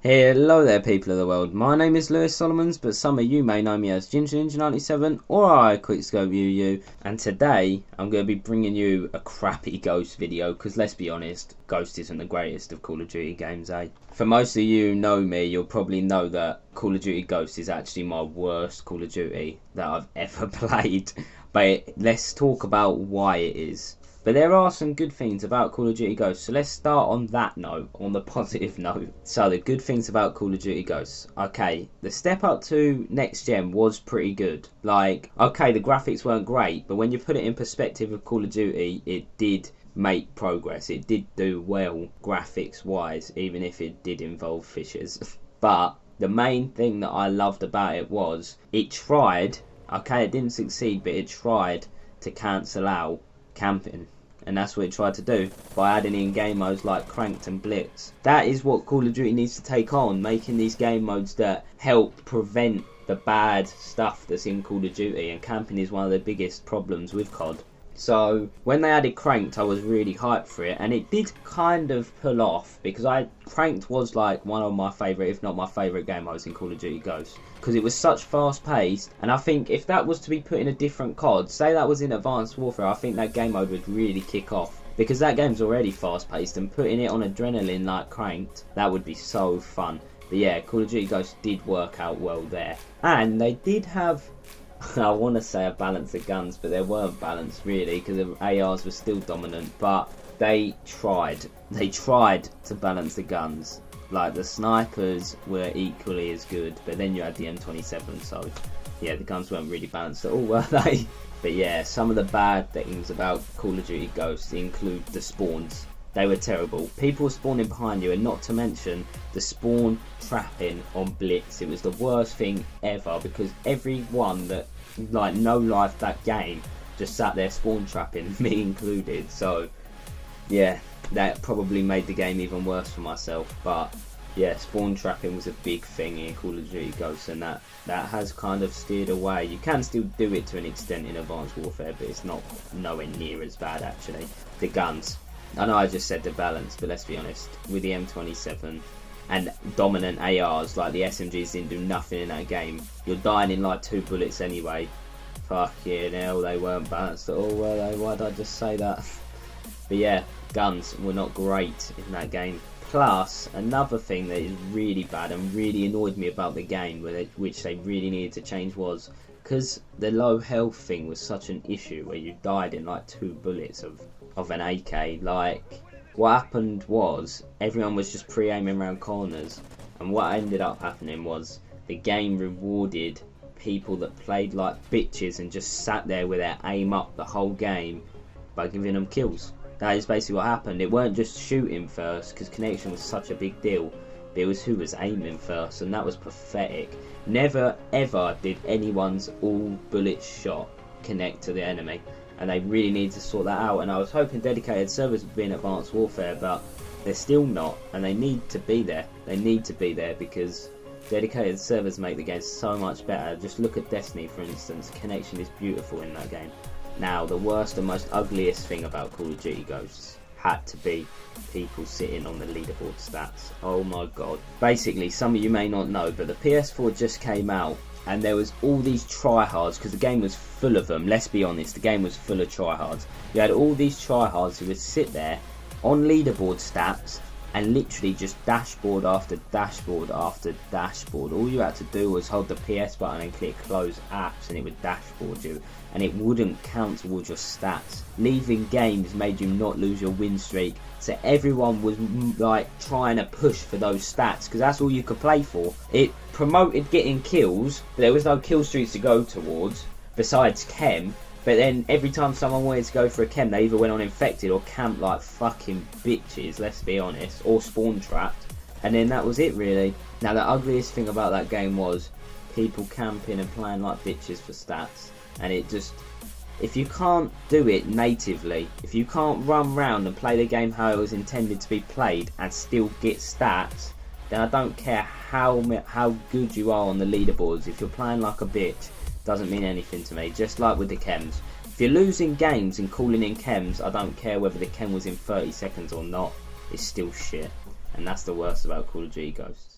Hello there people of the world, my name is Lewis Solomons, but some of you may know me as Ginger Ninja 97 or I Quickscope you, and today I'm going to be bringing you a crappy Ghost video, because let's be honest, Ghost isn't the greatest of Call of Duty games, eh? For most of you who know me, you'll probably know that Call of Duty Ghost is actually my worst Call of Duty that I've ever played, but let's talk about why it is. But there are some good things about Call of Duty Ghosts, so let's start on that note, on the positive note. So the good things about Call of Duty Ghosts. Okay, the step up to next gen was pretty good. Like, okay, the graphics weren't great, but when you put it in perspective of Call of Duty, it did make progress. It did do well graphics wise, even if it did involve fissures. But the main thing that I loved about it was, it tried, okay, it didn't succeed, but it tried to cancel out camping. And that's what it tried to do by adding in game modes like Cranked and Blitz. That is what Call of Duty needs to take on, making these game modes that help prevent the bad stuff that's in Call of Duty, and camping is one of the biggest problems with COD. So when they added Cranked, I was really hyped for it, and it did kind of pull off, because Cranked was like one of my favourite, if not my favourite game modes in Call of Duty Ghosts, because it was such fast paced. And I think if that was to be put in a different COD, say that was in Advanced Warfare, I think that game mode would really kick off, because that game's already fast paced, and putting it on adrenaline like Cranked, that would be so fun. But yeah, Call of Duty Ghosts did work out well there, and they did have, I want to say a balance of guns, but they weren't balanced really, because the ARs were still dominant. But they tried to balance the guns. Like, the snipers were equally as good, but then you had the M27, so yeah, the guns weren't really balanced at all, were they? But yeah, some of the bad things about Call of Duty Ghosts include the spawns. They were terrible. People were spawning behind you, and not to mention the spawn trapping on Blitz. It was the worst thing ever, because everyone that like no life that game just sat there spawn trapping, me included. So yeah, that probably made the game even worse for myself. But yeah, spawn trapping was a big thing in Call of Duty Ghosts, and that has kind of steered away. You can still do it to an extent in Advanced Warfare, but it's not nowhere near as bad actually. The guns, I know I just said the balance, but let's be honest, with the M27 and dominant ARs, like the SMGs didn't do nothing in that game. You're dying in like 2 bullets anyway. Fucking hell, they weren't balanced at all, were they? Why did I just say that? But yeah, guns were not great in that game. Plus, another thing that is really bad and really annoyed me about the game, which they really needed to change, was because the low health thing was such an issue, where you died in like 2 bullets of an AK. Like, what happened was everyone was just pre-aiming around corners, and what ended up happening was the game rewarded people that played like bitches and just sat there with their aim up the whole game by giving them kills. That is basically what happened. It weren't just shooting first, because connection was such a big deal, but it was who was aiming first, and that was pathetic. Never ever did anyone's all bullet shot connect to the enemy, and they really need to sort that out. And I was hoping dedicated servers would be in Advanced Warfare, but they're still not, and they need to be there. They need to be there, because dedicated servers make the game so much better. Just look at Destiny, for instance. Connection is beautiful in that game. Now, the worst and most ugliest thing about Call of Duty Ghosts had to be people sitting on the leaderboard stats. Oh my god. Basically, some of you may not know, but the PS4 just came out, and there was all these tryhards, because the game was full of them. Let's be honest, the game was full of tryhards. You had all these tryhards who would sit there on leaderboard stats and literally just dashboard after dashboard after dashboard. All you had to do was hold the PS button and click close apps, and it would dashboard you, and it wouldn't count towards your stats. Leaving games made you not lose your win streak, so everyone was like trying to push for those stats, because that's all you could play for. It promoted getting kills, but there was no kill streaks to go towards besides chem. But then every time someone wanted to go for a chem, they either went on infected or camped like fucking bitches, let's be honest, or spawn trapped, and then that was it really. Now, the ugliest thing about that game was people camping and playing like bitches for stats, and it just, if you can't do it natively, if you can't run round and play the game how it was intended to be played and still get stats, then I don't care how good you are on the leaderboards. If you're playing like a bitch, doesn't mean anything to me. Just like with the chems, if you're losing games and calling in chems, I don't care whether the chem was in 30 seconds or not, it's still shit. And that's the worst about Call of Duty Ghosts.